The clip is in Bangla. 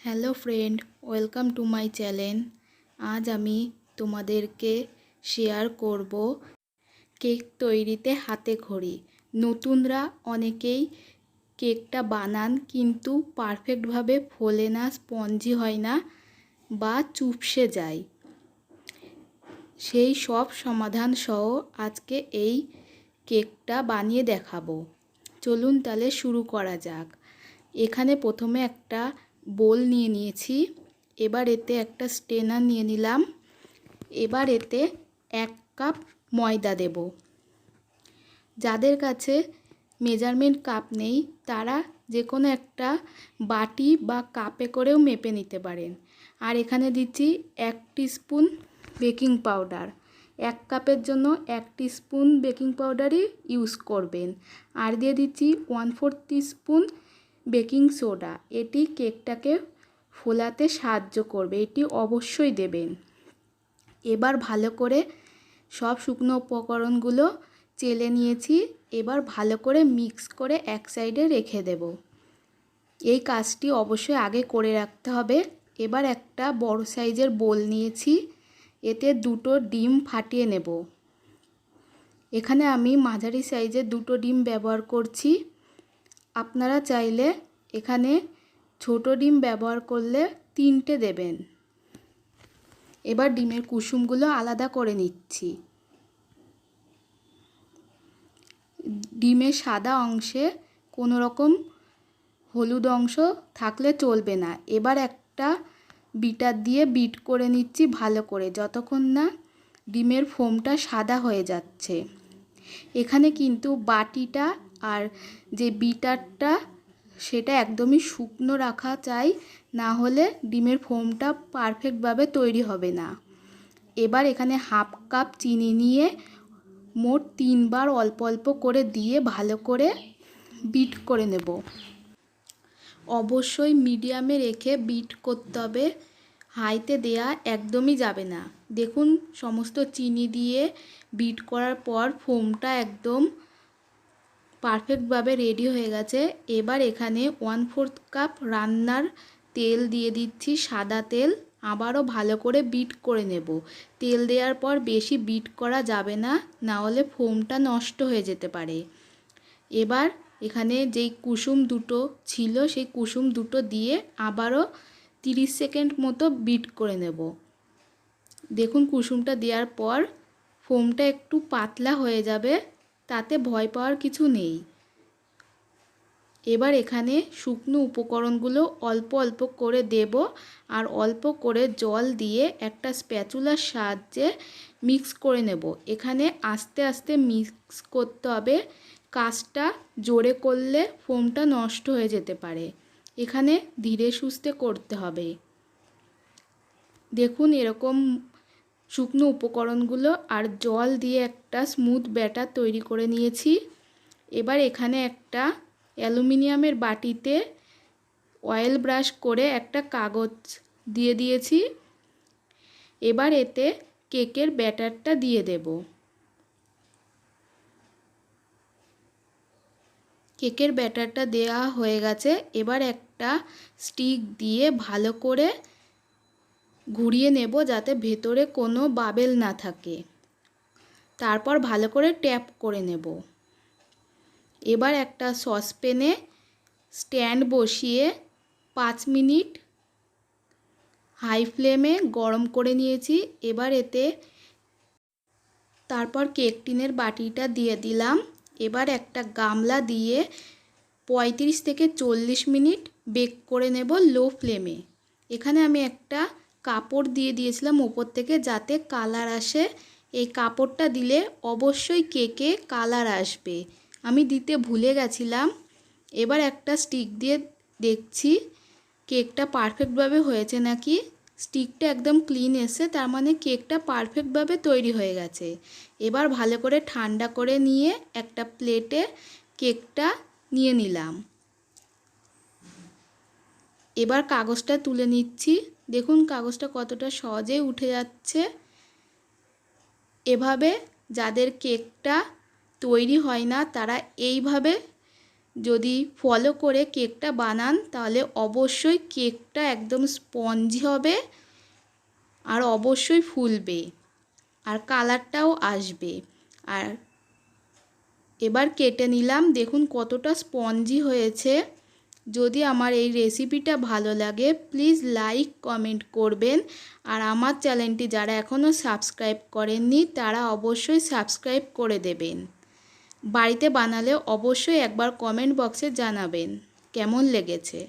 Hello friend, welcome to my channel. আজ আমি তোমাদেরকে শেয়ার করব কেক তৈরিতে হাতে খড়ি। নতুনরা অনেকেই কেকটা বানান কিন্তু পারফেক্টভাবে ফোলে না, স্পঞ্জি হয় না বা চুপসে যায়। সেই সব সমাধান সহ আজকে এই কেকটা বানিয়ে দেখাবো। চলুন তাহলে শুরু করা যাক। এখানে প্রথমে একটা বোল নিয়ে নিয়েছি। এবার এতে একটা স্ট্রেনার নিয়ে নিলাম। এবার এতে 1 কাপ ময়দা দেব। যাদের কাছে মেজারমেন্ট কাপ নেই তারা যে কোনো একটা বাটি বা কাপে করেও মেপে নিতে পারেন। আর এখানে দিচ্ছি 1 টিস্পুন বেকিং পাউডার। 1 কাপের জন্য 1 টিস্পুন বেকিং পাউডারই ইউজ করবেন। আর দিয়ে দিচ্ছি 1/4 টিস্পুন বেকিং সোডা। এটি কেকটাকে ফোলাতে সাহায্য করবে, এটি অবশ্যই দেবেন। এবার ভালো করে সব শুকনো উপকরণগুলো চেলে নিয়েছি। এবার ভালো করে মিক্স করে এক সাইডে রেখে দেব। এই কাজটি অবশ্যই আগে করে রাখতে হবে। এবার একটা বড় সাইজের বোল নিয়েছি, এতে 2টো ডিম ফাটিয়ে নেব। এখানে আমি মাঝারি সাইজের 2টো ডিম ব্যবহার করছি। আপনারা চাইলে এখানে ছোট ডিম ব্যবহার করলে 3টে দেবেন। এবার ডিমের কুসুমগুলো আলাদা করে নিচ্ছি। ডিমের সাদা অংশে কোনো রকম হলুদ অংশ থাকলে চলবে না। এবার একটা বিটার দিয়ে বিট করে নিচ্ছি ভালো করে, যতক্ষণ না ডিমের ফোমটা সাদা হয়ে যাচ্ছে। এখানে কিন্তু বাটিটা আর যে বিটারটা সেটা একদমই শুকনো রাখা চাই, না হলে ডিমের ফোমটা পারফেক্টভাবে তৈরি হবে না। এবার এখানে 1/2 কাপ চিনি নিয়ে মোট 3 বার অল্প অল্প করে দিয়ে ভালো করে বিট করে নেব। অবশ্যই মিডিয়ামে রেখে বিট করতে হবে, হাইতে দেয়া একদমই যাবে না। দেখুন সমস্ত চিনি দিয়ে বিট করার পর ফোমটা একদম পারফেক্টভাবে রেডি হয়ে গেছে। এবার এখানে 1/4 কাপ রান্নার তেল দিয়ে দিচ্ছি, সাদা তেল। আবারও ভালো করে বিট করে নেব। তেল দেওয়ার পর বেশি বিট করা যাবে না, না হলে ফোমটা নষ্ট হয়ে যেতে পারে। এবার এখানে যেই কুসুম দুটো ছিল সেই কুসুম দুটো দিয়ে আবারও 30 সেকেন্ড মতো বিট করে নেব। দেখুন কুসুমটা দেওয়ার পর ফোমটা একটু পাতলা হয়ে যাবে, তাতে ভয় পাওয়ার কিছু নেই। এবার এখানে শুকনো উপকরণগুলো অল্প অল্প করে দেব আর অল্প করে জল দিয়ে একটা স্প্যাচুলার সাহায্যে মিক্স করে নেব। এখানে আস্তে আস্তে মিক্স করতে হবে, কাজটা জোরে করলে ফোমটা নষ্ট হয়ে যেতে পারে। এখানে ধীরে সুস্থে করতে হবে। দেখুন এরকম শুকনো উপকরণগুলো আর জল দিয়ে একটা স্মুথ ব্যাটার তৈরি করে নিয়েছি। এবার এখানে একটা অ্যালুমিনিয়ামের বাটিতে অয়েল ব্রাশ করে একটা কাগজ দিয়ে দিয়েছি। এবার এতে কেকের ব্যাটারটা দিয়ে দেব। কেকের ব্যাটারটা দেওয়া হয়ে গেছে। এবার একটা স্টিক দিয়ে ভালো করে ঘুরিয়ে নেব যাতে ভেতরে কোনো বাবেল না থাকে। তারপর ভালো করে ট্যাপ করে নেব। এবার একটা সসপ্যানে স্ট্যান্ড বসিয়ে 5 মিনিট হাই ফ্লেমে গরম করে নিয়েছি। এবার এতে তারপর কেক টিনের বাটিটা দিয়ে দিলাম। এবার একটা গামলা দিয়ে 35 থেকে 40 মিনিট বেক করে নেব লো ফ্লেমে। এখানে আমি একটা কাপড় দিয়ে দিয়েছিলাম ওপর থেকে যাতে কালার আসে। এই কাপড়টা দিলে অবশ্যই কেকে কালার আসবে, আমি দিতে ভুলে গেছিলাম। এবার একটা স্টিক দিয়ে দেখছি কেকটা পারফেক্টভাবে হয়েছে নাকি। স্টিকটা একদম ক্লিন এসে, তার মানে কেকটা পারফেক্টভাবে তৈরি হয়ে গেছে। এবার ভালো করে ঠান্ডা করে নিয়ে একটা প্লেটে কেকটা নিয়ে নিলাম। এবার কাগজটা তুলে নিচ্ছি। দেখুন কাগজটা কতটা সহজেই উঠে যাচ্ছে। এভাবে যাদের কেকটা তৈরি হয় না তারা এইভাবে যদি ফলো করে কেকটা বানান তাহলে অবশ্যই কেকটা একদম স্পঞ্জি হবে আর অবশ্যই ফুলবে আর কালারটাও আসবে। আর এবার কেটে নিলাম, দেখুন কতটা স্পঞ্জি হয়েছে। যদি আমার এই রেসিপিটা ভালো লাগে প্লিজ লাইক কমেন্ট করবেন। আর আমার চ্যানেলটি যারা এখনও সাবস্ক্রাইব করেননি তারা অবশ্যই সাবস্ক্রাইব করে দেবেন। বাড়িতে বানালে অবশ্যই একবার কমেন্ট বক্সে জানাবেন কেমন লেগেছে।